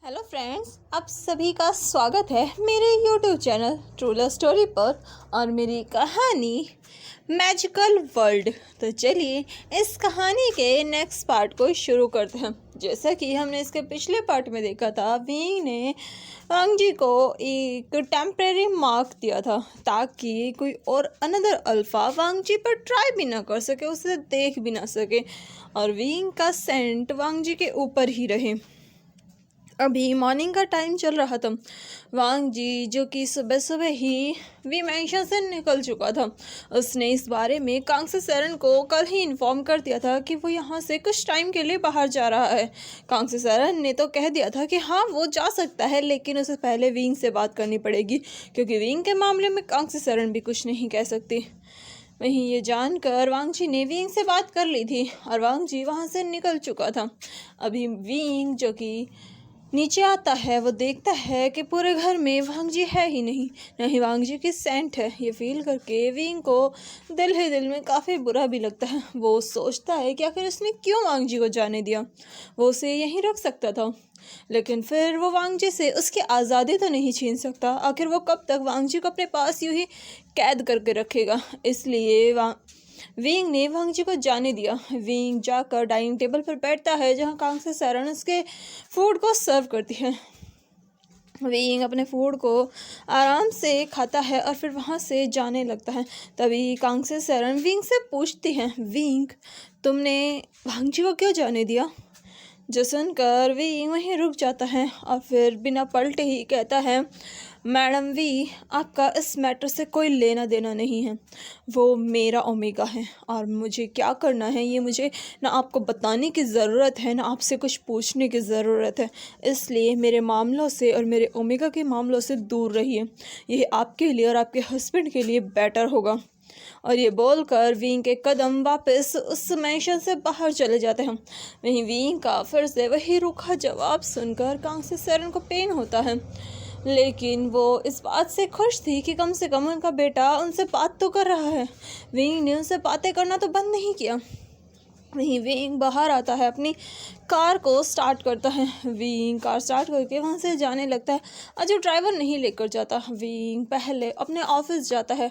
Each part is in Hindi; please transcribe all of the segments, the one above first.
हेलो फ्रेंड्स, आप सभी का स्वागत है मेरे YouTube channel true love story पर और मेरी कहानी मैजिकल वर्ल्ड। तो चलिए इस कहानी के नेक्स्ट पार्ट को शुरू करते हैं। जैसा कि हमने इसके पिछले पार्ट में देखा था, विंग ने वांग जी को एक टेम्परेरी मार्क दिया था ताकि कोई और अनदर अल्फा वांग जी पर ट्राई भी ना कर सके, उसे देख भी ना सके और विंग का सेंट वांग जी के ऊपर ही रहे। अभी मॉर्निंग का टाइम चल रहा था। वांग जी जो कि सुबह सुबह ही विमेंशन से निकल चुका था, उसने इस बारे में कांगसे सरन को कल ही इन्फॉर्म कर दिया था कि वो यहाँ से कुछ टाइम के लिए बाहर जा रहा है। कांगसे सरन ने तो कह दिया था कि हाँ वो जा सकता है, लेकिन उसे पहले विंग से बात करनी पड़ेगी क्योंकि विंग के मामले में कांगसे सरन भी कुछ नहीं कह सकती। वहीं ये जानकर वांग जी ने विंग से बात कर ली थी और वांग जी वहाँ से निकल चुका था। अभी विंग जो कि नीचे आता है, वो देखता है कि पूरे घर में वांग जी है ही नहीं वांग जी की सेंट है। ये फील करके विंग को दिल ही दिल में काफ़ी बुरा भी लगता है। वो सोचता है कि आखिर उसने क्यों वांग जी को जाने दिया, वो उसे यहीं रख सकता था, लेकिन फिर वो वांग जी से उसकी आज़ादी तो नहीं छीन सकता। आखिर वो कब तक वांग जी को अपने पास यूं ही कैद करके रखेगा। इसलिए विंग ने वांग जी को जाने दिया। विंग जाकर डाइनिंग टेबल पर बैठता है जहाँ कांगसे सरन उसके फूड को सर्व करती है। विंग अपने फूड को आराम से खाता है और फिर वहाँ से जाने लगता है। तभी कांगसे सरन विंग से पूछती हैं, विंग तुमने वांग जी को क्यों जाने दिया? जो सुनकर विंग वहीं रुक जाता है और फिर बिना पलटे ही कहता है, मैडम वी, आपका इस मैटर से कोई लेना देना नहीं है। वो मेरा ओमेगा है और मुझे क्या करना है ये मुझे ना आपको बताने की ज़रूरत है ना आपसे कुछ पूछने की ज़रूरत है। इसलिए मेरे मामलों से और मेरे ओमेगा के मामलों से दूर रहिए, ये आपके लिए और आपके हस्बैंड के लिए बेटर होगा। और ये बोलकर विंग के कदम वापस उस मैंशन से बाहर चले जाते हैं। वहीं विंग का फिर से वही रूखा जवाब सुनकर कांगसे सरन को पेन होता है, लेकिन वो इस बात से खुश थी कि कम से कम उनका बेटा उनसे बात तो कर रहा है। विंग ने उनसे बातें करना तो बंद नहीं किया। वहीं विंग बाहर आता है, अपनी कार को स्टार्ट करता है। विंग कार स्टार्ट करके वहाँ से जाने लगता है और जो ड्राइवर नहीं लेकर जाता। विंग पहले अपने ऑफिस जाता है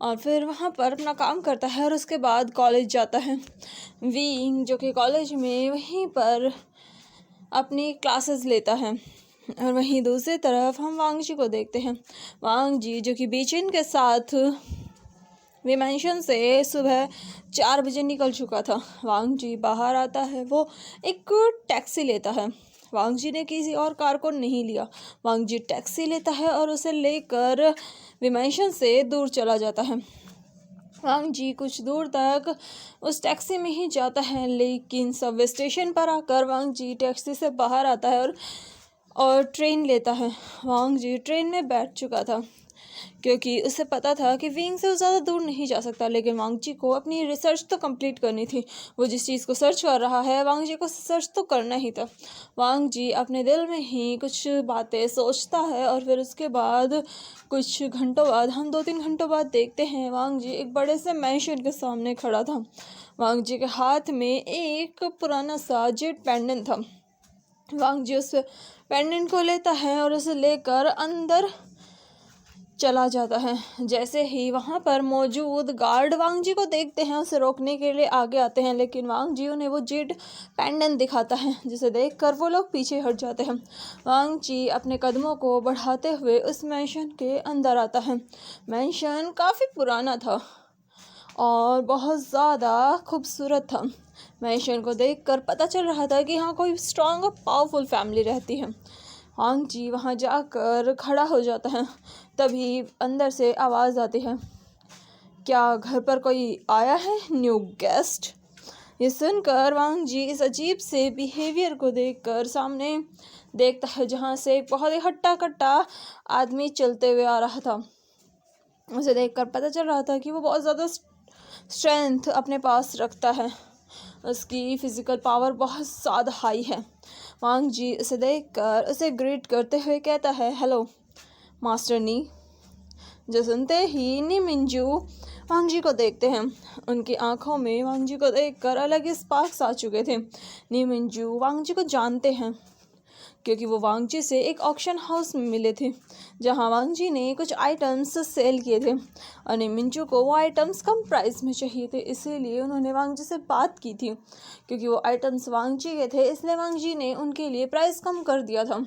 और फिर वहाँ पर अपना काम करता है और उसके बाद कॉलेज जाता है। विंग जो कि कॉलेज में वहीं पर अपनी क्लासेस लेता है और वहीं दूसरी तरफ हम वांग जी को देखते हैं। वांग जी जो कि बीचिन के साथ विमेंशन से सुबह 4 बजे निकल चुका था। वांग जी बाहर आता है, वो एक टैक्सी लेता है। वांग जी ने किसी और कार को नहीं लिया, वांग जी टैक्सी लेता है और उसे लेकर विमेंशन से दूर चला जाता है। वांग जी कुछ दूर तक उस टैक्सी में ही जाता है, लेकिन सबवे स्टेशन पर आकर वांग जी टैक्सी से बाहर आता है और ट्रेन लेता है। वांग जी ट्रेन में बैठ चुका था क्योंकि उसे पता था कि विंग से वो ज़्यादा दूर नहीं जा सकता, लेकिन वांग जी को अपनी रिसर्च तो कंप्लीट करनी थी। वो जिस चीज़ को सर्च कर रहा है, वांग जी को सर्च तो करना ही था। वांग जी अपने दिल में ही कुछ बातें सोचता है और फिर उसके बाद कुछ घंटों बाद, हम 2-3 घंटों बाद देखते हैं वांग जी एक बड़े से मैंशन के सामने खड़ा था। वांग जी के हाथ में एक पुराना सा जेड पेंडेंट था। वांग जी उस पेंडेंट को लेता है और उसे लेकर अंदर चला जाता है। जैसे ही वहाँ पर मौजूद गार्ड वांग जी को देखते हैं, उसे रोकने के लिए आगे आते हैं, लेकिन वांग जी उन्हें वो जेड पेंडेंट दिखाता है, जिसे देखकर वो लोग पीछे हट जाते हैं। वांग जी अपने कदमों को बढ़ाते हुए उस मैंशन के अंदर आता है। मैंशन काफ़ी पुराना था और बहुत ज़्यादा खूबसूरत था। मैंशन को देखकर पता चल रहा था कि यहाँ कोई स्ट्रॉन्ग और पावरफुल फैमिली रहती है। वांग जी वहाँ जाकर खड़ा हो जाता है। तभी अंदर से आवाज़ आती है, क्या घर पर कोई आया है, न्यू गेस्ट? ये सुनकर वांग जी इस अजीब से बिहेवियर को देखकर सामने देखता है, जहाँ से एक बहुत ही हट्टा कट्टा आदमी चलते हुए आ रहा था। उसे देखकर पता चल रहा था कि वो बहुत ज़्यादा स्ट्रेंथ अपने पास रखता है, उसकी फिज़िकल पावर बहुत ज़्यादा हाई है। वांग जी उसे देखकर उसे ग्रीट करते हुए कहता है, हेलो मास्टर नी। जो सुनते ही नी मिंजू वांग जी को देखते हैं। उनकी आंखों में वांग जी को देखकर अलग ही स्पार्क्स आ चुके थे। नी मिंजू वांग जी को जानते हैं क्योंकि वो वांग जी से एक ऑक्शन हाउस में मिले थे जहाँ वांग जी ने कुछ आइटम्स सेल किए थे और निमिंजू को वो आइटम्स कम प्राइस में चाहिए थे, इसीलिए उन्होंने वांग जी से बात की थी। क्योंकि वो आइटम्स वांग जी के थे इसलिए वांग जी ने उनके लिए प्राइस कम कर दिया था।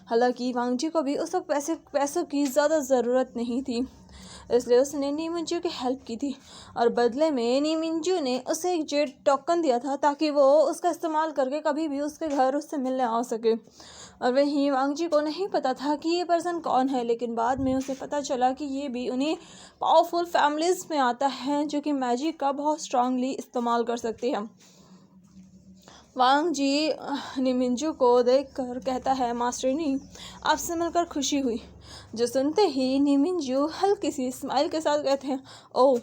हालांकि वांग जी को भी उस वक्त पैसों की ज़्यादा ज़रूरत नहीं थी, इसलिए उसने नी मिंजू की हेल्प की थी और बदले में नी मिंजू ने उसे एक जेट टोकन दिया था ताकि वो उसका इस्तेमाल करके कभी भी उसके घर उससे मिलने आ सके। और वहीं वांग जी को नहीं पता था कि ये पर्सन कौन है, लेकिन बाद में उसे पता चला कि ये भी उन्हीं पावरफुल फैमिलीज़ में आता है जो कि मैजिक का बहुत स्ट्रांगली इस्तेमाल कर सकती है। वांग जी निमिंजू को देखकर कहता है, मास्टरनी आपसे मिलकर खुशी हुई। जो सुनते ही निमिंजू हल्की सी स्माइल के साथ कहते हैं, ओह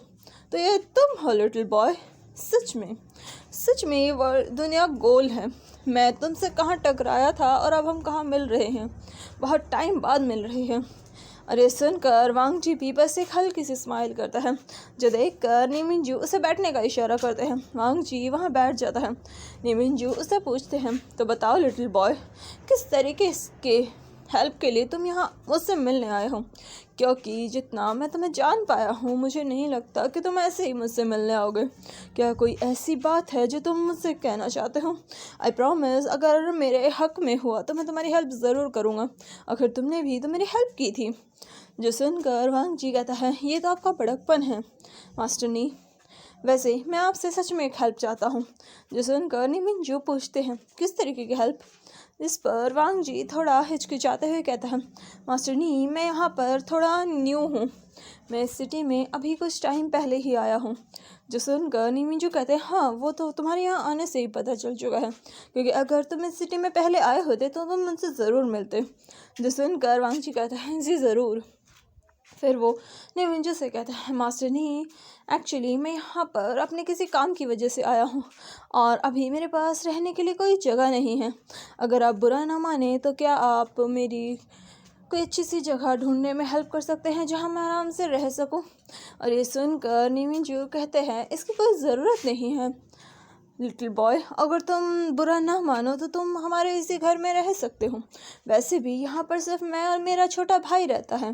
तो ये तुम हो लिटिल बॉय। सच में ये दुनिया गोल है। मैं तुमसे कहाँ टकराया था और अब हम कहाँ मिल रहे हैं, बहुत टाइम बाद मिल रहे हैं। और ये सुनकर वांग जी भी बस एक हल्की सी स्माइल करता है, जो देखकर निमिंजू उसे बैठने का इशारा करते हैं। वांग जी वहाँ बैठ जाता है। निमिंजू उससे पूछते हैं, तो बताओ लिटिल बॉय, किस तरीके के हेल्प के लिए तुम यहाँ मुझसे मिलने आए हो? क्योंकि जितना मैं तुम्हें जान पाया हूँ मुझे नहीं लगता कि तुम ऐसे ही मुझसे मिलने आओगे। क्या कोई ऐसी बात है जो तुम मुझसे कहना चाहते हो? आई प्रॉमिस अगर मेरे हक में हुआ तो मैं तुम्हारी हेल्प ज़रूर करूँगा। आखिर तुमने भी तो मेरी हेल्प की थी। जो सुनकर वांग जी कहता है, ये तो आपका बड़कपन है मास्टरनी, वैसे मैं आपसे सच में एक हेल्प चाहता हूँ। जो सुनकर निमिंजू पूछते हैं, किस तरीके की हेल्प? इस पर वांग जी थोड़ा हिचकिचाते हुए कहता है, मास्टरनी मैं यहाँ पर थोड़ा न्यू हूँ, मैं इस सिटी में अभी कुछ टाइम पहले ही आया हूँ। जो सुनकर निमिंजू कहते हैं, हाँ वो तो तुम्हारे यहाँ आने से ही पता चल चुका है, क्योंकि अगर तुम इस सिटी में पहले आए होते तो तुम मुझसे ज़रूर मिलते। जो सुनकर वांग जी कहता है, जी ज़रूर। फिर वो निमिंजू से कहता है, मास्टरनी एक्चुअली मैं यहाँ पर अपने किसी काम की वजह से आया हूँ और अभी मेरे पास रहने के लिए कोई जगह नहीं है। अगर आप बुरा ना माने तो क्या आप मेरी कोई अच्छी सी जगह ढूंढने में हेल्प कर सकते हैं जहाँ मैं आराम से रह सकूँ? और ये सुनकर निमिंजू कहते हैं, इसकी कोई ज़रूरत नहीं है लिटिल बॉय, अगर तुम बुरा ना मानो तो तुम हमारे इसी घर में रह सकते हो। वैसे भी यहाँ पर सिर्फ मैं और मेरा छोटा भाई रहता है,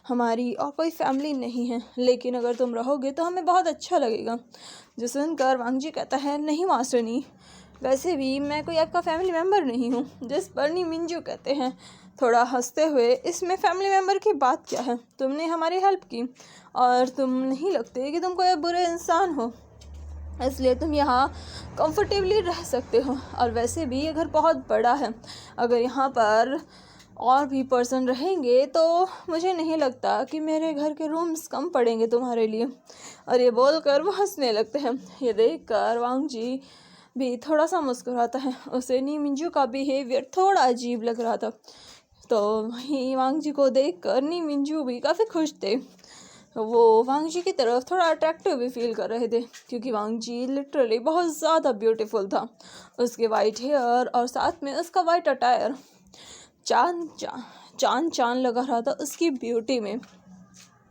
हमारी और कोई फैमिली नहीं है, लेकिन अगर तुम रहोगे तो हमें बहुत अच्छा लगेगा। जो सुनकर वांग जी कहता है, नहीं मास्टरनी, वैसे भी मैं कोई आपका फैमिली मेम्बर नहीं हूँ। जिस पर निमिंजू कहते हैं थोड़ा हंसते हुए, इसमें फैमिली मेम्बर की बात क्या है, तुमने हमारी हेल्प की और तुम नहीं लगते कि तुम कोई बुरे इंसान हो, इसलिए तुम यहाँ कंफर्टेबली रह सकते हो। और वैसे भी ये घर बहुत बड़ा है, अगर यहाँ पर और भी पर्सन रहेंगे तो मुझे नहीं लगता कि मेरे घर के रूम्स कम पड़ेंगे तुम्हारे लिए। और ये बोलकर वो हंसने लगते हैं। ये देखकर वांग जी भी थोड़ा सा मुस्कुराता है, उसे निमिंजू का बिहेवियर थोड़ा अजीब लग रहा था। तो वहीं वांग जी को देखकर निमिंजू भी काफ़ी खुश थे। वो वांग जी की तरफ थोड़ा अट्रैक्टिव भी फील कर रहे थे, क्योंकि वांग जी लिटरली बहुत ज़्यादा ब्यूटीफुल था। उसके वाइट हेयर और साथ में उसका वाइट अटायर चांद लगा रहा था उसकी ब्यूटी में।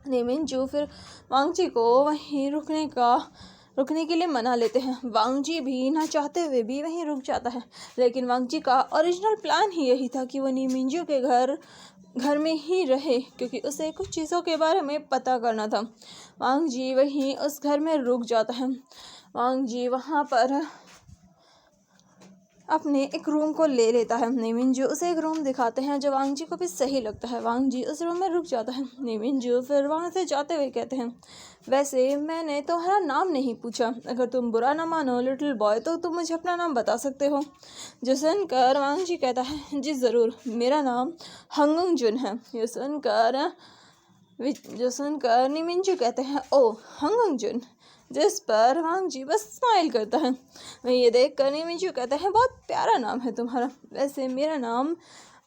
निमिंजू फिर वांग जी को वहीं रुकने के लिए मना लेते हैं। वांग जी भी ना चाहते हुए भी वहीं रुक जाता है, लेकिन वांग जी का ओरिजिनल प्लान ही यही था कि वो निमिंजू के घर में ही रहे, क्योंकि उसे कुछ चीज़ों के बारे में पता करना था। वांग जी वहीं उस घर में रुक जाता है। वांग जी वहाँ पर अपने एक रूम को ले लेता है। निमिंजू उसे एक रूम दिखाते हैं जो वांग जी को भी सही लगता है। वांग जी उस रूम में रुक जाता है। निमिंजू फिर वहाँ से जाते हुए कहते हैं, वैसे मैंने तुम्हारा नाम नहीं पूछा, अगर तुम बुरा ना मानो लिटिल बॉय तो तुम मुझे अपना नाम बता सकते हो? जो सुनकर वांग जी कहता है, जी ज़रूर, मेरा नाम हंगुंग जुन है। जो सुनकर निमिंजू कहते हैं, ओ हंगुंग जुन, जिस पर वांग जी बस स्माइल करता है। वहीं ये देख कर निमिंजू कहता है, बहुत प्यारा नाम है तुम्हारा, वैसे मेरा नाम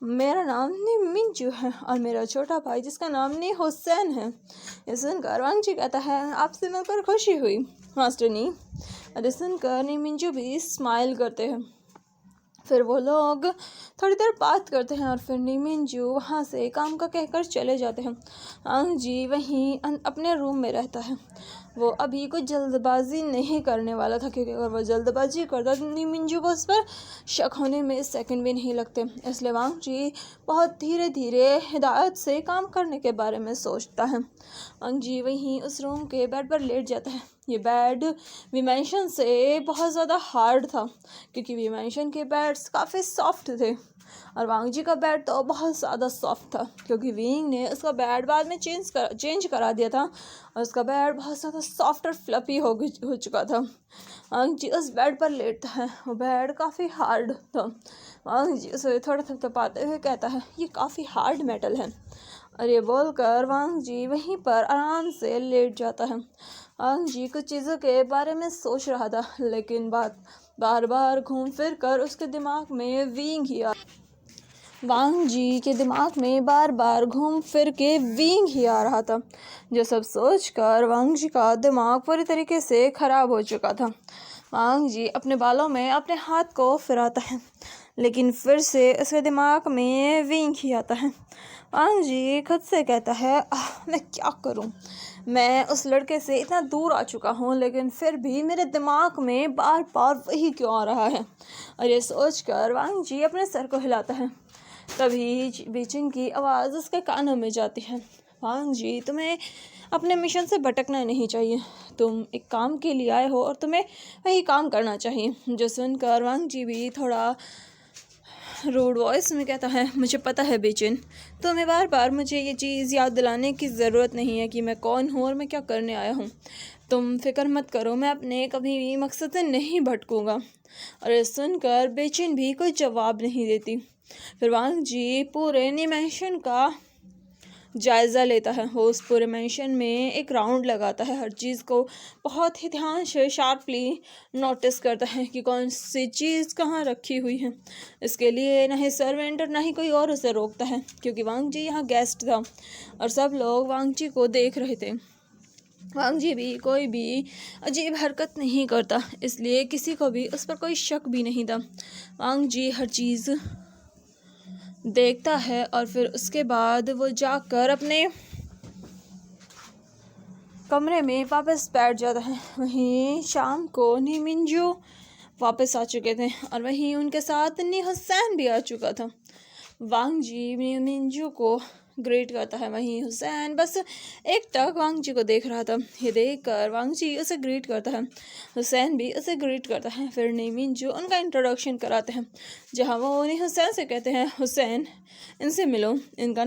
निमिंजू है और मेरा छोटा भाई जिसका नाम नी हुसैन है। ये सुनकर वांग जी कहता है, आपसे मिलकर खुशी हुई मास्टरनी। और सुनकर निमिंजू भी स्माइल करते हैं। फिर वो लोग थोड़ी देर बात करते हैं और फिर निमिंजू वहाँ से काम का कहकर चले जाते हैं। वांग जी वहीं अपने रूम में रहता है वो अभी कोई जल्दबाजी नहीं करने वाला था, क्योंकि अगर वो जल्दबाजी करता तो नीमिंजू को उस पर शक होने में सेकंड भी नहीं लगते। इसलिए वांग जी बहुत धीरे धीरे हिदायत से काम करने के बारे में सोचता है। वांग जी वहीं उस रूम के बेड पर लेट जाता है। ये बेड विमेंशन से बहुत ज़्यादा हार्ड था, क्योंकि विमेंशन के बेड्स काफ़ी सॉफ्ट थे और वांग जी का बेड तो बहुत ज़्यादा सॉफ्ट था, क्योंकि विंग ने उसका बेड बाद में चेंज करा दिया था और उसका बेड बहुत ज़्यादा सॉफ्ट और फ्लफी हो चुका था। वांग जी उस बेड पर लेटता है। वो बेड काफ़ी हार्ड था। वांग जी उसे थोड़ा थपथपाते हुए कहता है, ये काफ़ी हार्ड मेटल है। और ये बोलकर वांग जी वहीं पर आराम से लेट जाता है। वांग जी कुछ चीज़ों के बारे में सोच रहा था, लेकिन बार बार घूम फिर कर उसके दिमाग में विंग ही वांग जी के दिमाग में बार बार घूम फिर के विंग ही आ रहा था। जो सब सोच कर वांग जी का दिमाग पूरी तरीके से खराब हो चुका था। वांग जी अपने बालों में अपने हाथ को फिराता है, लेकिन फिर से उसके दिमाग में विंग ही आता है। वांग जी खुद से कहता है, मैं क्या करूं? मैं उस लड़के से इतना दूर आ चुका हूँ, लेकिन फिर भी मेरे दिमाग में बार बार वही क्यों आ रहा है? और ये सोचकर वांग जी अपने सर को हिलाता है। तभी बीचिंग की आवाज़ उसके कानों में जाती है। वांग जी, तुम्हें अपने मिशन से भटकना नहीं चाहिए। तुम एक काम के लिए आए हो और तुम्हें वही काम करना चाहिए। जो सुनकर वांग जी भी थोड़ा रूड वॉइस में कहता है, मुझे पता है बीचिन, तुम्हें बार बार मुझे ये चीज़ याद दिलाने की ज़रूरत नहीं है कि मैं कौन हूँ और मैं क्या करने आया हूँ। तुम फिक्र मत करो, मैं अपने कभी भी मकसद से नहीं भटकूँगा। और ये सुनकर बेचिन भी कोई जवाब नहीं देती। फिर वांग जी पूरे निमेंशन का जायज़ा लेता है। वो उस पूरे मेंशन में एक राउंड लगाता है, हर चीज़ को बहुत ही ध्यान से शार्पली नोटिस करता है कि कौन सी चीज़ कहाँ रखी हुई है। इसके लिए ना ही सर्वेंट और ना ही कोई और उसे रोकता है, क्योंकि वांग जी यहाँ गेस्ट था और सब लोग वांग जी को देख रहे थे। वांग जी भी कोई भी अजीब हरकत नहीं करता, इसलिए किसी को भी उस पर कोई शक भी नहीं था। वांग जी हर चीज़ देखता है और फिर उसके बाद वो जाकर अपने कमरे में वापस बैठ जाता है। वहीं शाम को नीमिंजू वापस आ चुके थे और वहीं उनके साथ नी हुसैन भी आ चुका था। वांग जी नीमिंजू को ग्रेट करता है, वहीं हुसैन बस एक टक वांग जी को देख रहा था। ये देखकर वांग जी उसे ग्रीट करता है, हुसैन भी उसे ग्रीट करता है। फिर नीमिंजू उनका इंट्रोडक्शन कराते हैं, जहाँ वो उन्हें हुसैन से कहते हैं, हुसैन इनसे मिलो, इनका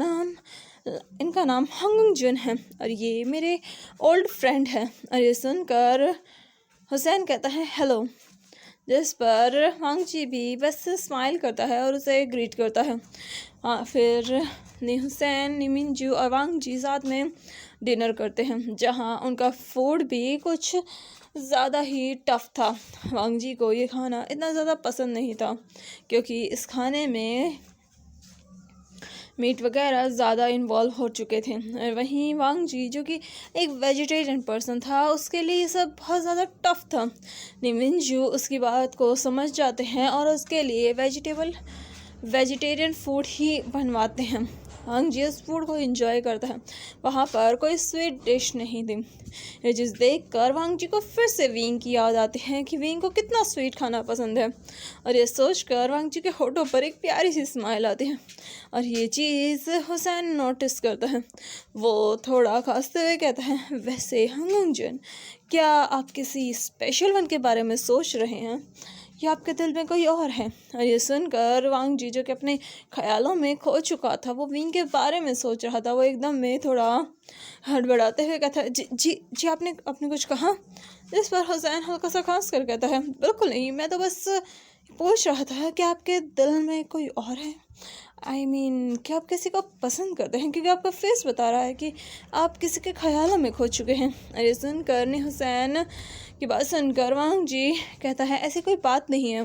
नाम हंगुंग जुन है और ये मेरे ओल्ड फ्रेंड है। और ये सुनकर हुसैन कहता है हेलो, जिस पर वांग जी भी बस स्माइल करता है और उसे ग्रीट करता है। फिर हुसैन, नीमिंजू और वांग जी साथ में डिनर करते हैं, जहाँ उनका फूड भी कुछ ज़्यादा ही टफ था। वांग जी को ये खाना इतना ज़्यादा पसंद नहीं था, क्योंकि इस खाने में मीट वगैरह ज़्यादा इन्वॉल्व हो चुके थे। और वहीं वांग जी, जो कि एक वेजिटेरियन पर्सन था, उसके लिए ये सब बहुत ज़्यादा टफ था। नीमिंजू उसकी बात को समझ जाते हैं और उसके लिए वेजिटेरियन फूड ही बनवाते हैं। वांग जी उस फूड को एंजॉय करता है। वहाँ पर कोई स्वीट डिश नहीं थी। ये चीज़ देख कर वांग जी को फिर से विंग की याद आती है कि विंग को कितना स्वीट खाना पसंद है। और ये सोच कर वांग जी के होठों पर एक प्यारी सी स्माइल आती है और ये चीज़ हुसैन नोटिस करता है। वो थोड़ा खांसते हुए कहता है, वैसे हंगुंग जुन, क्या आप किसी स्पेशल वन के बारे में सोच रहे हैं या आपके दिल में कोई और है? और ये सुनकर वांग जी, जो कि अपने ख्यालों में खो चुका था, वो विंग के बारे में सोच रहा था, वो एकदम में थोड़ा हड़बड़ाते हुए कहता है, जी आपने कुछ कहा? इस पर हुसैन हल्का सा खांस कर कहता है, बिल्कुल नहीं, मैं तो बस पूछ रहा था कि आपके दिल में कोई और है। क्या आप किसी को पसंद करते हैं? क्योंकि आपका फेस बता रहा है कि आप किसी के ख्यालों में खो चुके हैं। अरे सुनकर हुसैन की बात सुनकर वांग जी कहता है, ऐसी कोई बात नहीं है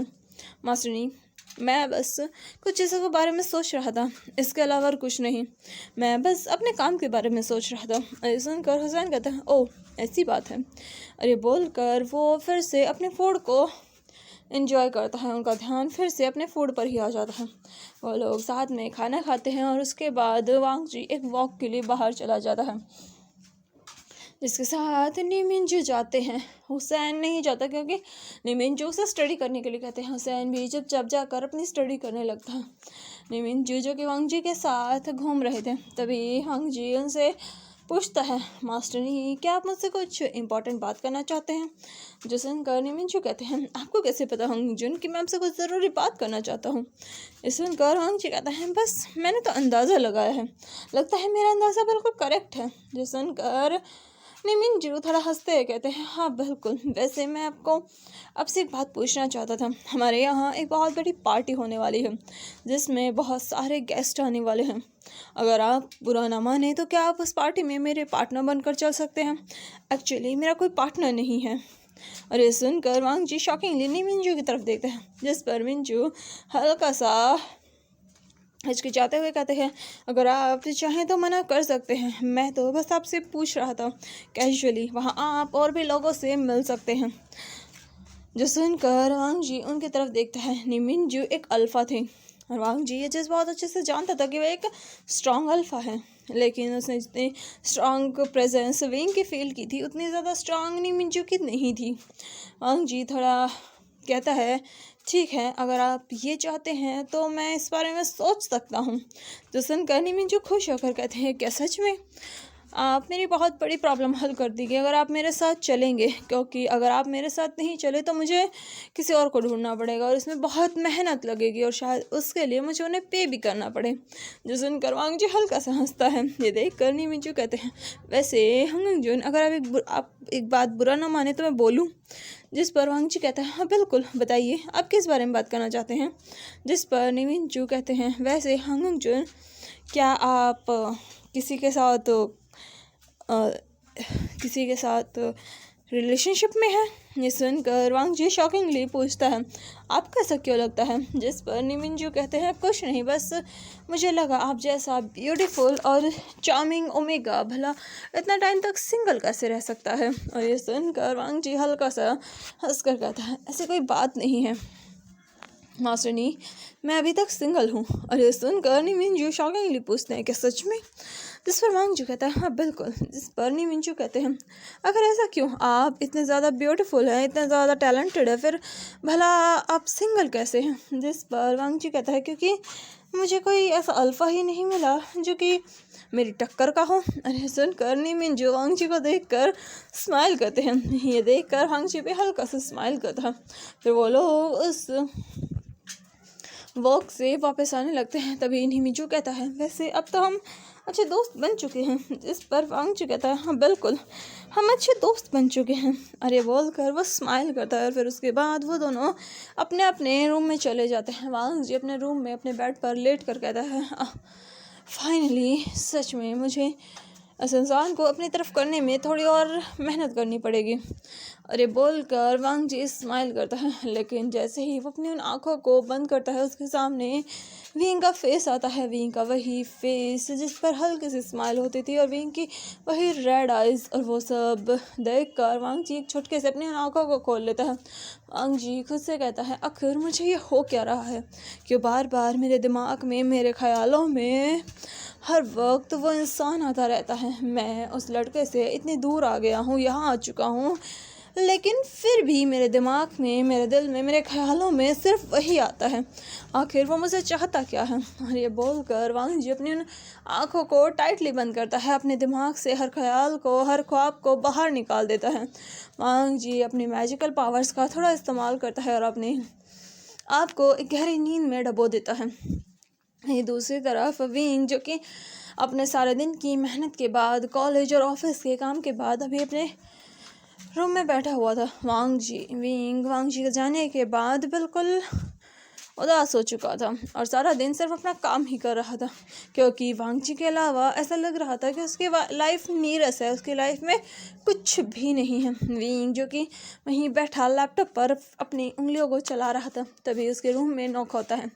मास्टरनी, मैं बस कुछ चीज़ों के बारे में सोच रहा था, इसके अलावा और कुछ नहीं, मैं बस अपने काम के बारे में सोच रहा था। अरे सुनकर हुसैन कहता है, ओह ऐसी बात है। अरे बोलकर वो फिर से अपने फूड को एंजॉय करता है। उनका ध्यान फिर से अपने फूड पर ही आ जाता है। वो लोग साथ में खाना खाते हैं और उसके बाद वांग जी एक वॉक के लिए बाहर चला जाता है। जिसके साथ नीमिंजू जाते हैं। हुसैन नहीं जाता क्योंकि नीमिंजू से स्टडी करने के लिए कहते हैं। हुसैन भी जब जाकर अपनी स्टडी करने लगता है। नीमिंजू जो कि वांग जी के साथ घूम रहे थे, तभी वांग जी उनसे पूछता है, मास्टरनी क्या आप मुझसे कुछ इम्पोर्टेंट बात करना चाहते हैं? जो सुनकर नीमिंजू कहते हैं, आपको कैसे पता वांग जुन कि मैं आपसे कुछ ज़रूरी बात करना चाहता हूँ? इस सुनकर वांग जी कहता है, बस मैंने तो अंदाज़ा लगाया है, लगता है मेरा अंदाज़ा बिल्कुल करेक्ट है। जो सुनकर नीमिंजू थोड़ा हंसते हुए कहते हैं, हाँ बिल्कुल, वैसे मैं आपसे एक बात पूछना चाहता था। हमारे यहाँ एक बहुत बड़ी पार्टी होने वाली है जिसमें बहुत सारे गेस्ट आने वाले हैं। अगर आप बुरा ना माने तो क्या आप उस पार्टी में मेरे पार्टनर बनकर चल सकते हैं? एक्चुअली मेरा कोई पार्टनर नहीं है। और ये सुनकर वांग जी शॉकिंगली नीमिंजू की तरफ देखते हैं, जिस पर मिंजू हल्का सा हिचकिचाते हुए कहते हैं, अगर आप चाहें तो मना कर सकते हैं, मैं तो बस आपसे पूछ रहा था कैजुअली, वहाँ आप और भी लोगों से मिल सकते हैं। जो सुनकर वांग जी उनकी तरफ देखता है। नीमिंजू एक अल्फ़ा थे और वांग जी ये चीज़ बहुत अच्छे से जानता था कि वह एक स्ट्रॉन्ग अल्फ़ा है, लेकिन उसने जितनी स्ट्रॉन्ग प्रेजेंस विंग की फील की थी उतनी ज़्यादा स्ट्रॉन्ग नीमिंजू की नहीं थी। वांग जी थोड़ा कहता है, ठीक है, अगर आप ये चाहते हैं तो मैं इस बारे में सोच सकता हूँ। जो सुनकर नीमिंजू खुश होकर कहते हैं, क्या सच में? आप मेरी बहुत बड़ी प्रॉब्लम हल कर दीजिए अगर आप मेरे साथ चलेंगे, क्योंकि अगर आप मेरे साथ नहीं चले तो मुझे किसी और को ढूंढना पड़ेगा और इसमें बहुत मेहनत लगेगी और शायद उसके लिए मुझे उन्हें पे भी करना पड़े। जो सुनकर वांग जी हल्का सा हंसता है। ये देख कर नीमिंजू कहते हैं, वैसे हंग जुन, अगर आप एक बात बुरा ना माने तो मैं बोलूँ? जिस पर वांग जी कहता है, हाँ बिल्कुल, बताइए आप किस बारे में बात करना चाहते हैं? जिस पर नीमिंजू कहते हैं, वैसे हंग जुन, क्या आप किसी के साथ रिलेशनशिप में है? ये सुनकर वांग जी शॉकिंगली पूछता है, आपको ऐसा क्यों लगता है? जिस पर नीमिंजू कहते हैं, कुछ नहीं, बस मुझे लगा आप जैसा ब्यूटीफुल और चार्मिंग ओमेगा भला इतना टाइम तक सिंगल कैसे रह सकता है? और ये सुनकर वांग जी हल्का सा हंसकर कहता है, ऐसी कोई बात नहीं है मास्टरनी, मैं अभी तक सिंगल हूँ। और ये सुनकर नीमिंजू शॉकिंगली पूछते हैं, क्या सच में? जिस पर वांग जी कहता है, हाँ बिल्कुल। जिस पर नीमिंजू कहते हैं, अगर ऐसा क्यों? आप इतने ज़्यादा ब्यूटीफुल हैं, इतने ज़्यादा टैलेंटेड है, फिर भला आप सिंगल कैसे हैं? जिस पर वांग जी कहता है, क्योंकि मुझे कोई ऐसा अल्फ़ा ही नहीं मिला जो कि मेरी टक्कर का हो। अरे सुनकर नीमिंजू वांग जी को देखकर स्माइल करते हैं। ये देखकर वांग जी पे हल्का सा स्माइल करता है। फिर वो लोग उस वॉक से वापस आने लगते हैं। तभी नीमिंजू कहता है, वैसे अब तो हम अच्छे दोस्त बन चुके हैं। जिस पर वांग जी कहता है, हाँ बिल्कुल, हम अच्छे दोस्त बन चुके हैं। अरे बोलकर वो स्माइल करता है और फिर उसके बाद वो दोनों अपने अपने रूम में चले जाते हैं। वांग जी अपने रूम में अपने बेड पर लेट कर कहता है, फाइनली, सच में मुझे इस इंसान को अपनी तरफ करने में थोड़ी और मेहनत करनी पड़ेगी। अरे बोलकर वांग जी स्माइल करता है, लेकिन जैसे ही वो अपनी उन आँखों को बंद करता है उसके सामने विंग का फेस आता है। विंग का वही फेस जिस पर हल्की सी स्माइल होती थी और विंग की वही रेड आइज़, और वो सब देख कर वांग जी एक झटके से अपनी आँखों को खोल लेता है। वांग जी खुद से कहता है, आखिर मुझे ये हो क्या रहा है? क्यों बार बार मेरे दिमाग में, मेरे ख्यालों में हर वक्त वो इंसान आता रहता है? मैं उस लड़के से इतनी दूर आ गया हूँ, यहाँ आ चुका हूँ, लेकिन फिर भी मेरे दिमाग में, मेरे दिल में, मेरे ख्यालों में सिर्फ वही आता है। आखिर वो मुझे चाहता क्या है? और ये बोलकर वांग जी अपनी उन आँखों को टाइटली बंद करता है, अपने दिमाग से हर ख्याल को, हर ख्वाब को बाहर निकाल देता है। वांग जी अपनी मैजिकल पावर्स का थोड़ा इस्तेमाल करता है और अपने आप को एक गहरी नींद में डुबो देता है। ये दूसरी तरफ विंग, जो कि अपने सारे दिन की मेहनत के बाद, कॉलेज और ऑफिस के काम के बाद अभी अपने रूम में बैठा हुआ था। वांग जी के जाने के बाद बिल्कुल उदास हो चुका था और सारा दिन सिर्फ अपना काम ही कर रहा था, क्योंकि वांग जी के अलावा ऐसा लग रहा था कि उसकी लाइफ नीरस है, उसकी लाइफ में कुछ भी नहीं है। विंग, जो कि वहीं बैठा लैपटॉप पर अपनी उंगलियों को चला रहा था, तभी उसके रूम में नॉक होता है।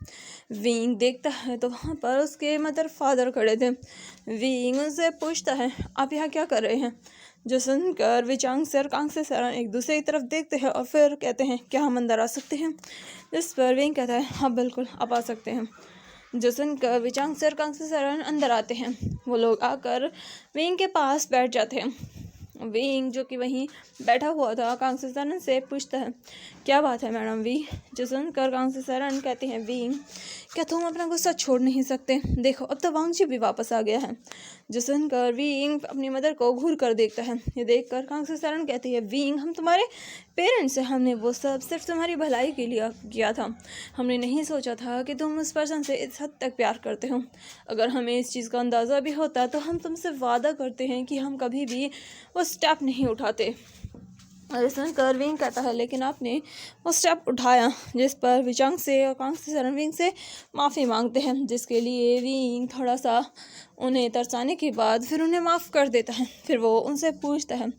विंग देखता है तो वहाँ पर उसके मदर फादर खड़े थे। विंग उनसे पूछता है, आप यहाँ क्या कर रहे हैं? जो सुनकर विचांग सर कांग से सरन एक दूसरे की तरफ देखते हैं और फिर कहते हैं, क्या हम अंदर आ सकते हैं? जिस पर विंग कहता है, हाँ बिल्कुल, आप आ सकते हैं। जो सुनकर विचांग सर कांग से सरन अंदर आते हैं। वो लोग आकर विंग के पास बैठ जाते हैं। विंग जो कि वहीं बैठा हुआ था कांग से सरन से पूछता है, क्या बात है मैडम वी। जो सुनकर कांग से सरन कहते हैं, विंग क्या तुम अपना गुस्सा छोड़ नहीं सकते? देखो अब तो वांग जी भी वापस आ गया है। जो सुनकर विंग अपनी मदर को घूर कर देखता है। ये देखकर कांग से सरन कहती है, विंग हम तुम्हारे पेरेंट्स हैं, हमने वो सब सिर्फ तुम्हारी भलाई के लिए किया था। हमने नहीं सोचा था कि तुम उस पर्सन से इस हद तक प्यार करते हो। अगर हमें इस चीज़ का अंदाज़ा भी होता तो हम तुमसे वादा करते हैं कि हम कभी भी वो स्टेप नहीं उठाते। और सुनकर विंग कहता है, लेकिन आपने वो स्टेप उठाया। जिस पर विचांग से और कांग से सरन विंग से माफ़ी मांगते हैं, जिसके लिए विंग थोड़ा सा उन्हें तरसाने के बाद फिर उन्हें माफ़ कर देता है। फिर वो उनसे पूछता है,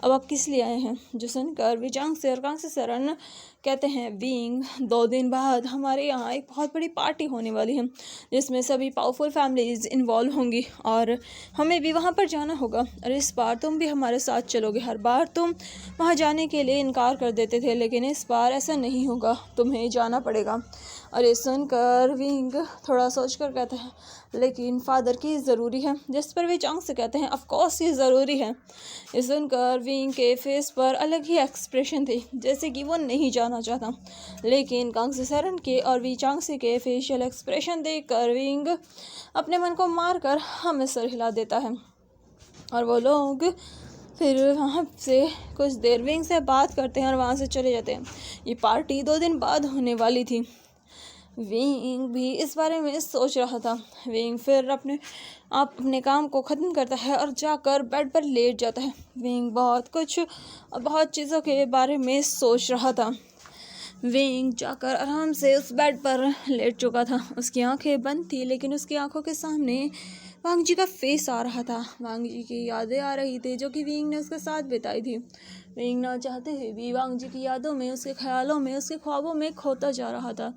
अब आप किस लिए आए हैं? जो सुनकर विचांग से और कांग से सरन कहते हैं, विंग 2 दिन बाद हमारे यहाँ एक बहुत बड़ी पार्टी होने वाली है जिसमें सभी पावरफुल फैमिलीज इन्वॉल्व होंगी और हमें भी वहाँ पर जाना होगा। और इस बार तुम भी हमारे साथ चलोगे। हर बार तुम वहाँ जाने के लिए इनकार कर देते थे, लेकिन इस बार ऐसा नहीं होगा, तुम्हें जाना पड़ेगा। और ये सुनकर विंग थोड़ा सोच कर कहता है, लेकिन फादर की ज़रूरी है। जिस पर वे चांग से कहते हैं, ऑफ कोर्स ये ज़रूरी है। ये सुनकर विंग के फेस पर अलग ही एक्सप्रेशन थे, जैसे कि वो नहीं जाना चाहता। लेकिन कांग से सरन के और वी चांग से के फेशियल एक्सप्रेशन देखकर विंग अपने मन को मारकर हमें सर हिला देता है। और वो लोग फिर वहाँ से कुछ देर विंग से बात करते हैं और वहाँ से चले जाते हैं। ये पार्टी 2 दिन बाद होने वाली थी। विंग भी इस बारे में सोच रहा था। विंग फिर अपने काम को ख़त्म करता है और जाकर बेड पर लेट जाता है। विंग बहुत चीज़ों के बारे में सोच रहा था। विंग जाकर आराम से उस बेड पर लेट चुका था। उसकी आंखें बंद थी, लेकिन उसकी आंखों के सामने वांग जी का फेस आ रहा था। वांग जी की यादें आ रही थी जो कि विंग ने उसके साथ बिताई थी। विंग ना चाहते हुए भी वांग जी की यादों में, उसके ख्यालों में, उसके ख्वाबों में खोता जा रहा था।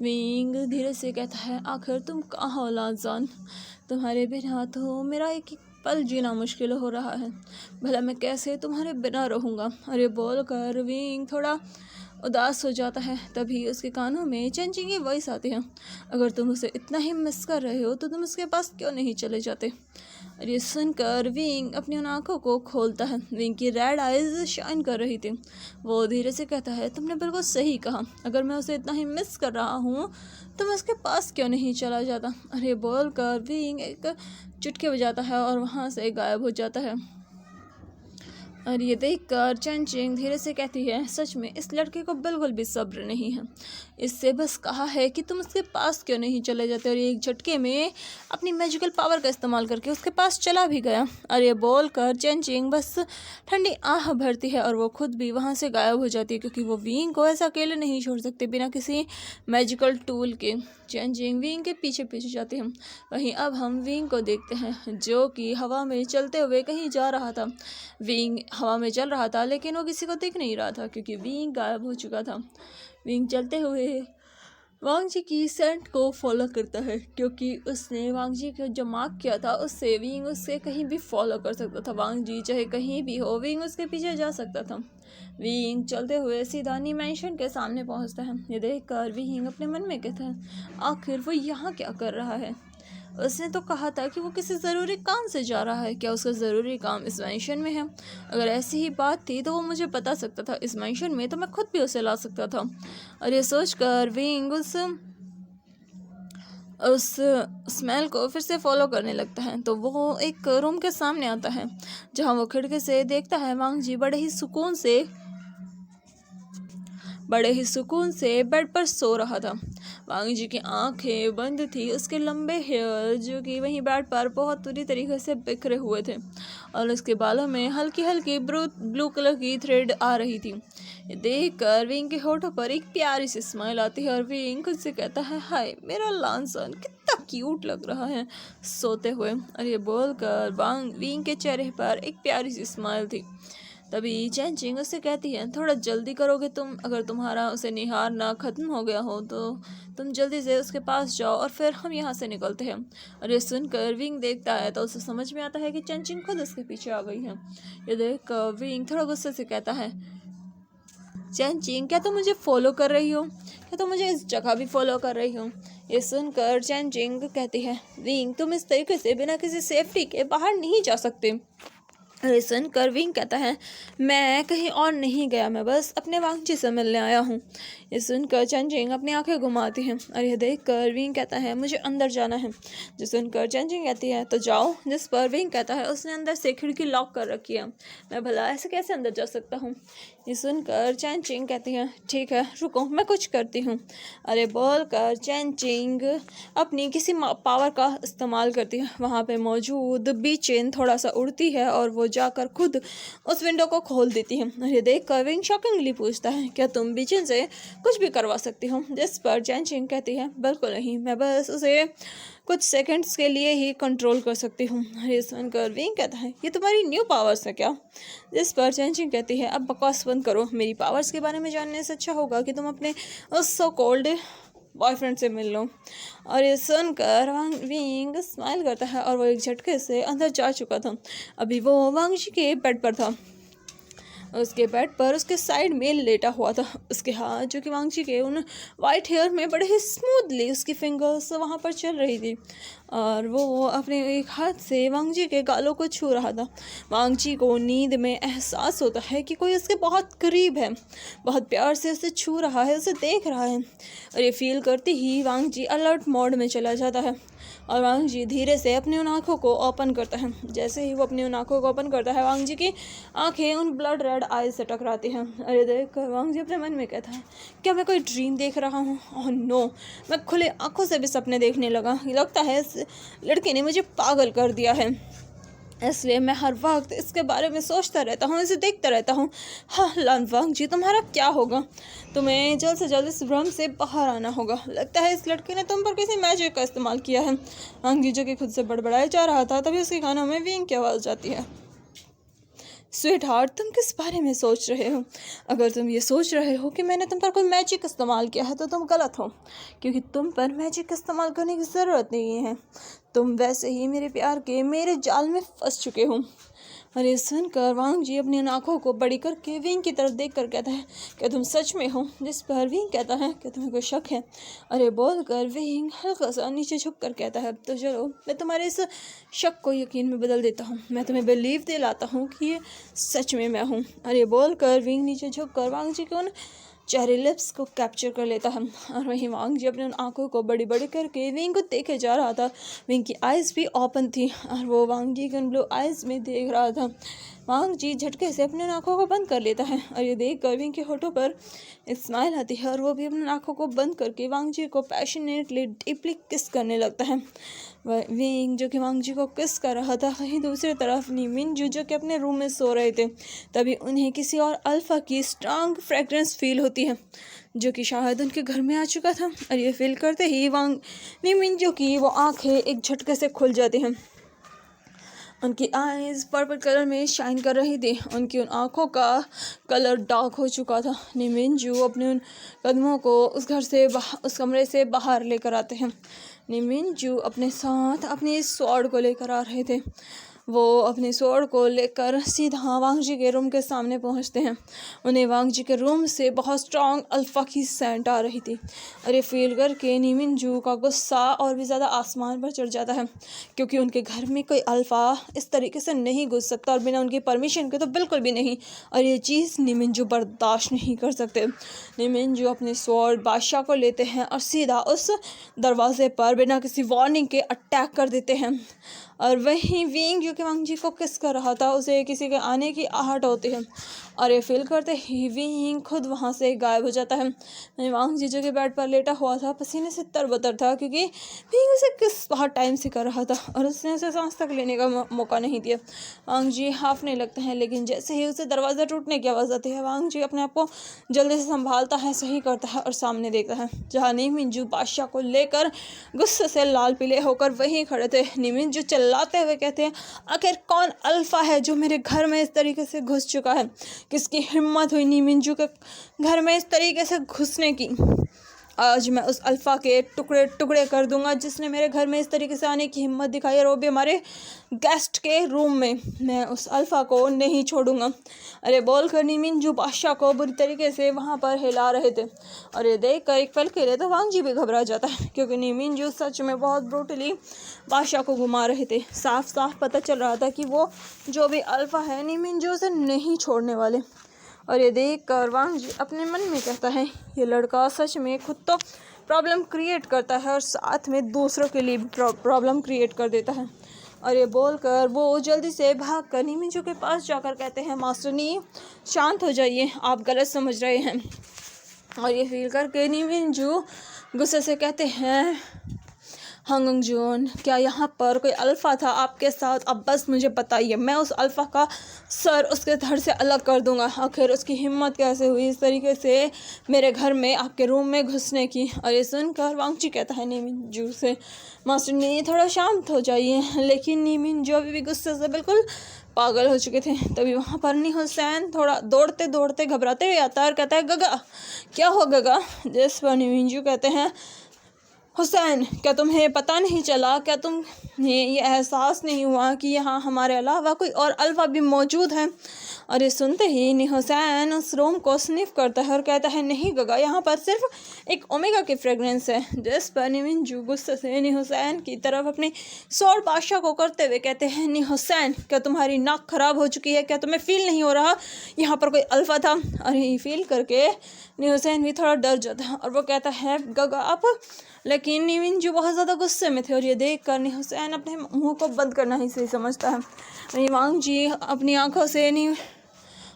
विंग धीरे से कहता है, आखिर तुम कहाँ हो लाजान? तुम्हारे बिना तो मेरा एक पल जीना मुश्किल हो रहा है। भला मैं कैसे तुम्हारे बिना रहूँगा? अरे बोल कर विंग थोड़ा उदास हो जाता है। तभी उसके कानों में चेंजिंग की वॉइस आती है, अगर तुम उसे इतना ही मिस कर रहे हो तो तुम उसके पास क्यों नहीं चले जाते? और ये सुनकर विंग अपनी उन आँखों को खोलता है। विंग की रेड आइज शाइन कर रही थी। वो धीरे से कहता है, तुमने बिल्कुल सही कहा, अगर मैं उसे इतना ही मिस कर रहा हूँ तो मैं उसके पास क्यों नहीं चला जाता? अरे बोल कर विंग एक चुटकी बजाता है और वहाँ से गायब हो जाता है। और ये देखकर चेंजिंग धीरे से कहती है, सच में इस लड़के को बिल्कुल भी सब्र नहीं है। इससे बस कहा है कि तुम उसके पास क्यों नहीं चले जाते। और ये एक झटके में अपनी मैजिकल पावर का इस्तेमाल करके उसके पास चला भी गया। और ये बोल कर चेंजिंग बस ठंडी आह भरती है और वो खुद भी वहाँ से गायब हो जाती है, क्योंकि वो विंग को ऐसा अकेले नहीं छोड़ सकते बिना किसी मैजिकल टूल के। चेंजिंग विंग के पीछे पीछे जाते हैं। वहीं अब हम विंग को देखते हैं जो कि हवा में चलते हुए कहीं जा रहा था। विंग हवा में चल रहा था, लेकिन वो किसी को दिख नहीं रहा था क्योंकि विंग गायब हो चुका था। विंग चलते हुए वांग जी की सेंट को फॉलो करता है, क्योंकि उसने वांग जी को जो मार्क किया था उससे विंग उससे कहीं भी फॉलो कर सकता था। वांग जी चाहे कहीं भी हो, विंग उसके पीछे जा सकता था। विंग चलते हुए सीधा नी मैंशन के सामने पहुंचता है। ये देखकर विंग अपने मन में कहता है, आखिर वो यहाँ क्या कर रहा है? उसने तो कहा था कि वो किसी ज़रूरी काम से जा रहा है। क्या उसका ज़रूरी काम इस मैंशन में है? अगर ऐसी ही बात थी तो वो मुझे बता सकता था इस मैंशन में, तो मैं खुद भी उसे ला सकता था। और ये सोचकर विंग उस स्मेल को फिर से फॉलो करने लगता है। तो वो एक रूम के सामने आता है जहाँ वो खिड़की से देखता है वांग जी बड़े ही सुकून से बेड पर सो रहा था। वांग जी की आंखें बंद थी। उसके लंबे हेयर जो कि वहीं बेड पर बहुत बुरी तरीके से बिखरे हुए थे और उसके बालों में हल्की हल्की ब्लू कलर की थ्रेड आ रही थी। ये देखकर विंग के होठों पर एक प्यारी सी स्माइल आती है और विंग खुद से कहता है, हाय मेरा लॉन्सन कितना क्यूट लग रहा है सोते हुए। और ये बोलकर विंग के चेहरे पर एक प्यारी सी स्माइल थी। तभी चेंजिंग उससे कहती है, थोड़ा जल्दी करोगे तुम? अगर तुम्हारा उसे निहारना ख़त्म हो गया हो तो तुम जल्दी से उसके पास जाओ और फिर हम यहाँ से निकलते हैं। और ये सुनकर विंग देखता है तो उसे समझ में आता है कि चेंजिंग खुद उसके पीछे आ गई है। ये देखकर विंग थोड़ा गुस्से से कहता है, चेंजिंग क्या तुम मुझे फॉलो कर रही हो? क्या तुम मुझे इस जगह भी फॉलो कर रही हो? ये सुनकर चेंजिंग कहती है, विंग तुम इस तरीके से बिना किसी सेफ्टी के बाहर नहीं जा सकते। अरे सुनकर विंग कहता है मैं कहीं और नहीं गया, मैं बस अपने वांगजी से मिलने आया हूँ। ये सुनकर चेंजिंग अपनी आंखें घुमाती है और यह देखकर विंग कहता है मुझे अंदर जाना है। जो सुनकर चेंजिंग कहती है तो जाओ। जिस पर विंग कहता है उसने अंदर से खिड़की लॉक कर रखी है, मैं भला ऐसे कैसे अंदर जा सकता हूँ। ये सुनकर चेंजिंग कहती है ठीक है रुको मैं कुछ करती हूँ। अरे बोलकर चेंजिंग अपनी किसी पावर का इस्तेमाल करती है। वहाँ पे मौजूद बी चेन थोड़ा सा उड़ती है और वो जाकर खुद उस विंडो को खोल देती है। ये देख कर विंग शॉकिंगली पूछता है क्या तुम बी चेन से कुछ भी करवा सकती हो। जिस पर चेंजिंग कहती है बिल्कुल नहीं, मैं बस उसे कुछ सेकंड्स के लिए ही कंट्रोल कर सकती हूँ। ये सुनकर विंग कहता है ये तुम्हारी न्यू पावर्स है क्या। जिस पर चेंजिंग कहती है अब बकवास बंद करो, मेरी पावर्स के बारे में जानने से अच्छा होगा कि तुम अपने उस सो कॉल्ड बॉयफ्रेंड से मिल लो। और ये सुनकर विंग स्माइल करता है और वो एक झटके से अंदर जा चुका था। अभी वो वांगजी के बेड पर था, उसके बेड पर उसके साइड में लेटा हुआ था। उसके हाथ जो कि वांगजी के उन वाइट हेयर में बड़े ही स्मूथली उसकी फिंगर्स वहाँ पर चल रही थी और वो अपने एक हाथ से वांगजी के गालों को छू रहा था। वांगजी को नींद में एहसास होता है कि कोई उसके बहुत करीब है, बहुत प्यार से उसे छू रहा है, उसे देख रहा है। और ये फील करते ही वांगजी अलर्ट मोड में चला जाता है और वांगजी धीरे से अपनी उन आँखों को ओपन करता है। जैसे ही वो अपनी उन आँखों को ओपन करता है वांगजी की आंखें उन ब्लड रेड आइज से टकराती हैं। अरे देख कर वांगजी अपने मन में कहता है क्या मैं कोई ड्रीम देख रहा हूँ। ओह नो, मैं खुले आंखों से भी सपने देखने लगा। लगता है इस लड़की ने मुझे पागल कर दिया है, इसलिए मैं हर वक्त इसके बारे में सोचता रहता हूँ, इसे देखता रहता हूँ। हाँ वांगजी तुम्हारा क्या होगा, तुम्हें जल्द से जल्द इस भ्रम से बाहर आना होगा। लगता है इस लड़की ने तुम पर किसी मैजिक का इस्तेमाल किया है। वांगजी जो कि खुद से बड़बड़ाया जा रहा था तभी उसके कानों में विंग की आवाज़ जाती है स्वीट हार्ट तुम किस बारे में सोच रहे हो। अगर तुम ये सोच रहे हो कि मैंने तुम पर कोई मैजिक इस्तेमाल किया है तो तुम गलत हो, क्योंकि तुम पर मैजिक इस्तेमाल करने की ज़रूरत नहीं है। तुम वैसे ही मेरे प्यार के मेरे जाल में फंस चुके हो। और ये सुनकर वांगजी अपनी आंखों को बड़ी करके विंग की तरफ देख कर कहता है क्या तुम सच में हो। जिस पर विंग कहता है क्या तुम्हें कोई शक है। अरे बोलकर विंग हल्का सा नीचे झुक कर कहता है तो चलो मैं तुम्हारे इस शक को यकीन में बदल देता हूँ, मैं तुम्हें बिलीव दिलाता हूँ कि ये सच में मैं हूँ। अरे बोलकर विंग नीचे झुक कर वांगजी के उन चेहरे लिप्स को कैप्चर कर लेता है और वहीं वांगजी अपने उन आंखों को बड़ी बड़ी करके विंग को देखे जा रहा था। विंग की आइज़ भी ओपन थी और वो वांगजी के उन ब्लू आइज़ में देख रहा था। वांगजी झटके से अपने आंखों को बंद कर लेता है और ये देख कर विंग के होठों पर एक स्माइल आती है और वो भी अपनी आंखों को बंद करके वांगजी को पैशनेटली डीपली किस करने लगता है। विंग जो कि वांगजी को किस कर रहा था, वहीं दूसरी तरफ निमिनजू जो कि अपने रूम में सो रहे थे, तभी उन्हें किसी और अल्फा की स्ट्रांग फ्रेग्रेंस फील होती है जो कि शायद उनके घर में आ चुका था। और ये फील करते ही निमिनजू की वो आंखें एक झटके से खुल जाती हैं। उनकी आईज पर्पल कलर में शाइन कर रही थी, उनकी उन आँखों का कलर डार्क हो चुका था। निमिनजू अपने उन कदमों को उस कमरे से बाहर लेकर आते हैं। निमिनजू अपने साथ अपनी स्वॉर्ड को लेकर आ रहे थे। वो अपनी स्वॉर्ड को लेकर सीधा वांगजी के रूम के सामने पहुंचते हैं। उन्हें वांगजी के रूम से बहुत स्ट्रांग अल्फा की सेंट आ रही थी। और ये फील करके निमिनजू का गुस्सा और भी ज़्यादा आसमान पर चढ़ जाता है, क्योंकि उनके घर में कोई अल्फा इस तरीके से नहीं घुस सकता और बिना उनकी परमिशन के तो बिल्कुल भी नहीं। और ये चीज़ निमिनजू बर्दाश्त नहीं कर सकते। निमिनजू अपने स्वॉर्ड बादशाह को लेते हैं और सीधा उस दरवाजे पर बिना किसी वार्निंग के अटैक कर देते हैं। और वहीं विंग जो कि वांगजी को किस कर रहा था, उसे किसी के आने की आहट होती है और ये फील करते ही विंग खुद वहाँ से गायब हो जाता है। वांगजी जो कि बेड पर लेटा हुआ था पसीने से तरबतर था, क्योंकि विंग उसे किस बहुत टाइम से कर रहा था और उसने उसे सांस तक लेने का मौका नहीं दिया। वांगजी हाफने लगते हैं, लेकिन जैसे ही उसे दरवाज़ा टूटने की आवाज़ आती है वांगजी अपने आप को जल्दी से संभालता है, सही करता है और सामने देखता है जहाँ निमिनजू बादशाह को लेकर गुस्से से लाल पीले होकर वहीं खड़े थे। निमिनजू चिल्लाते हुए कहते हैं आखिर कौन अल्फा है जो मेरे घर में इस तरीके से घुस चुका है, किसकी हिम्मत हुई निमिनजू के घर में इस तरीके से घुसने की। आज मैं उस अल्फ़ा के टुकड़े टुकड़े कर दूंगा जिसने मेरे घर में इस तरीके से आने की हिम्मत दिखाई, और वो भी हमारे गेस्ट के रूम में। मैं उस अल्फ़ा को नहीं छोड़ूंगा। अरे बोलकर नीमिंजू बादशाह को बुरी तरीके से वहाँ पर हिला रहे थे, और ये देख कर एक पल के लिए तो वांग जी भी घबरा जाता है, क्योंकि नीमिंजू सच में बहुत ब्रूटली बादशाह को घुमा रहे थे। साफ साफ पता चल रहा था कि वो जो भी अल्फ़ा है नीमिंजू से नहीं छोड़ने वाले। और ये देख कर वांग जी अपने मन में कहता है, ये लड़का सच में खुद तो प्रॉब्लम क्रिएट करता है और साथ में दूसरों के लिए भी प्रॉब्लम क्रिएट कर देता है। और ये बोलकर वो जल्दी से भाग कर नीमिंजू के पास जाकर कहते हैं, मास्टर नी शांत हो जाइए, आप गलत समझ रहे हैं। और ये फील करके नीमिंजू गुस्से से कहते हैं, हंगंगजून, क्या यहाँ पर कोई अल्फ़ा था आपके साथ? अब बस मुझे बताइए, मैं उस अल्फ़ा का सर उसके धड़ से अलग कर दूंगा। आखिर उसकी हिम्मत कैसे हुई इस तरीके से मेरे घर में आपके रूम में घुसने की? और ये सुनकर वांगची कहता है नीमिंजू से, मास्टर नी थोड़ा शांत हो जाइए। लेकिन नीमिंजू अभी भी गुस्से से बिल्कुल पागल हो चुके थे। तभी वहाँ पर नी हुसैन थोड़ा दौड़ते दौड़ते घबराते हुए आता है और कहता है, गगा क्या हो गगा? जिस पर नीमिंजू कहते हैं, हुसैन क्या तुम्हें पता नहीं चला, क्या तुम्हें ये एहसास नहीं हुआ कि यहाँ हमारे अलावा कोई और अल्फ़ा भी मौजूद है? और ये सुनते ही नी हुसैन उस रूम को स्निफ करता है और कहता है, नहीं गगा, यहाँ पर सिर्फ एक ओमेगा की फ्रेगरेंस है। जिस पर नीमिंजू गुस्से से नी हुसैन की तरफ अपनी सौर बादशाह को करते हुए कहते हैं, नी हुसैन क्या तुम्हारी नाक खराब हो चुकी है? क्या तुम्हें फील नहीं हो रहा यहाँ पर कोई अल्फ़ा था? और ये फील करके नी हुसैन भी थोड़ा डर जाता है और वो कहता है, गगा आप। लेकिन नीमिंजू बहुत ज़्यादा गुस्से में थे, और ये देख कर नी हुसैन अपने मुंह को बंद करना ही सही समझता है। वांग जी अपनी आंखों से नी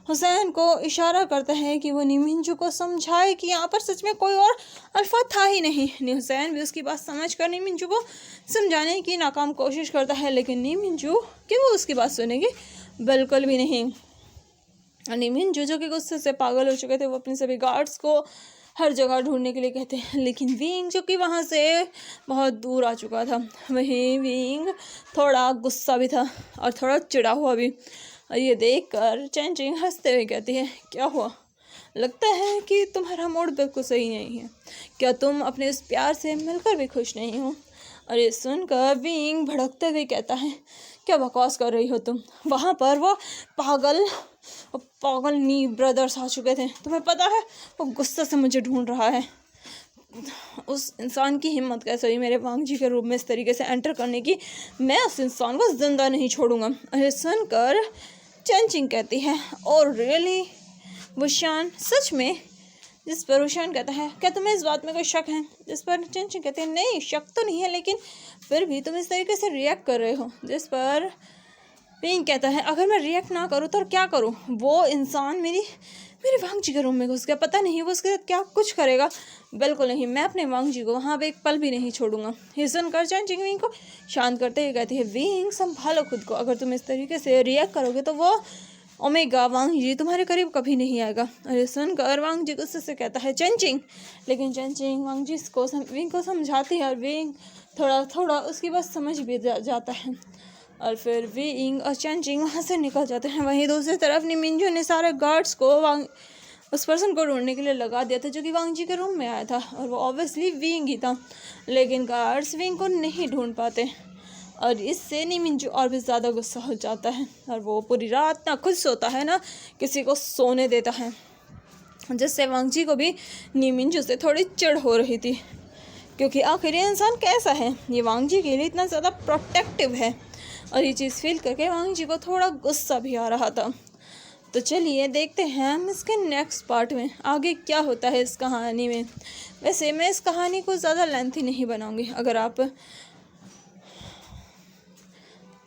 हुसैन को इशारा करता है कि वो नीमिंजू को समझाए कि यहाँ पर सच में कोई और अल्फ़ा था ही नहीं। नी हुसैन भी उसकी बात समझ कर नीमिंजू को समझाने की नाकाम कोशिश करता है, लेकिन नीमिंजू कि वो उसकी बात सुनेगी? बिल्कुल भी नहीं। नीमिंजू जो कि गुस्से से पागल हो चुके थे, वो अपने सभी गार्ड्स को हर जगह ढूंढने के लिए कहते हैं, लेकिन विंग जो कि वहाँ से बहुत दूर आ चुका था, वहीं विंग थोड़ा गुस्सा भी था और थोड़ा चिढ़ा हुआ भी। और ये देखकर चेंजिंग हंसते हुए कहती है, क्या हुआ? लगता है कि तुम्हारा मूड बिल्कुल सही नहीं है। क्या तुम अपने इस प्यार से मिलकर भी खुश नहीं हो? और ये सुनकर विंग भड़कते हुए कहता है, क्या बकवास कर रही हो तुम? वहाँ पर वो पागल नी ब्रदर्स आ चुके थे, तुम्हें पता है? वो गुस्से से मुझे ढूंढ रहा है। उस इंसान की हिम्मत कैसे हुई मेरे वांग जी के रूप में इस तरीके से एंटर करने की? मैं उस इंसान को जिंदा नहीं छोड़ूंगा। अरे सुनकर चेंजिंग कहती है, और रियली वुशान, सच में? जिस पर वुशान कहता है, क्या तुम्हें इस बात में कोई शक है? जिस पर चेंजिंग कहते हैं, नहीं शक तो नहीं है, लेकिन फिर भी तुम इस तरीके से रिएक्ट कर रहे हो। जिस पर पिंक कहता है, अगर मैं रिएक्ट ना करूँ तो क्या करूँ? वो इंसान मेरे वांग जी के रूम में घुस गया, पता नहीं वो उसके साथ क्या कुछ करेगा। बिल्कुल नहीं, मैं अपने वांग जी को वहाँ पे एक पल भी नहीं छोड़ूंगा। ये सुनकर चेंजिंग विंग को शांत करते हुए कहती है, विंग संभालो खुद को, अगर तुम इस तरीके से रिएक्ट करोगे तो वो ओमेगा वांग जी तुम्हारे करीब कभी नहीं आएगा। और ये सुनकर वांग जी गुस्से से कहता है, चेंजिंग। लेकिन चेंजिंग वांग जी विंग को समझाती है और विंग थोड़ा थोड़ा उसकी बात समझ भी जाता है। और फिर विंग और चेंजिंग वहाँ से निकल जाते हैं। वहीं दूसरी तरफ नीमिंजू ने सारे गार्ड्स को उस पर्सन को ढूंढने के लिए लगा दिया था जो कि वांग जी के रूम में आया था, और वो ऑब्वियसली विंग ही था। लेकिन गार्ड्स विंग को नहीं ढूंढ पाते, और इससे नीमिंजू और भी ज़्यादा गुस्सा हो जाता है, और वो पूरी रात ना खुद सोता है ना किसी को सोने देता है, जिससे वांग जी को भी नीमिंजू से थोड़ी चिढ़ हो रही थी, क्योंकि आखिर ये इंसान कैसा है, ये वांग जी के लिए इतना ज़्यादा प्रोटेक्टिव है। और ये चीज़ फील करके वांग जी को थोड़ा गुस्सा भी आ रहा था। तो चलिए देखते हैं हम इसके नेक्स्ट पार्ट में आगे क्या होता है इस कहानी में। वैसे मैं इस कहानी को ज़्यादा लेंथी नहीं बनाऊंगी, अगर आप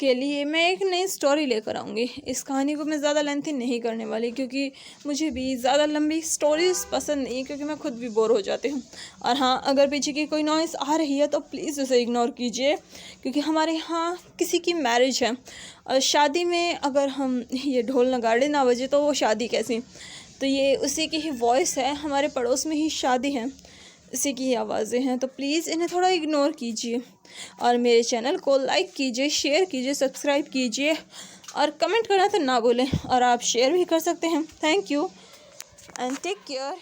के लिए मैं एक नई स्टोरी लेकर आऊँगी। इस कहानी को मैं ज़्यादा लेंथी नहीं करने वाली, क्योंकि मुझे भी ज़्यादा लंबी स्टोरीज पसंद नहीं, क्योंकि मैं खुद भी बोर हो जाती हूँ। और हाँ, अगर पीछे की कोई नॉइज़ आ रही है तो प्लीज़ उसे इग्नोर कीजिए, क्योंकि हमारे यहाँ किसी की मैरिज है, और शादी में अगर हम ये ढोल नगाड़े ना बजे तो वो शादी कैसी? तो ये उसी की ही वॉइस है, हमारे पड़ोस में ही शादी है, इसी की आवाज़ें हैं, तो प्लीज़ इन्हें थोड़ा इग्नोर कीजिए। और मेरे चैनल को लाइक कीजिए, शेयर कीजिए, सब्सक्राइब कीजिए, और कमेंट करना तो ना भूलें, और आप शेयर भी कर सकते हैं। Thank you and take care.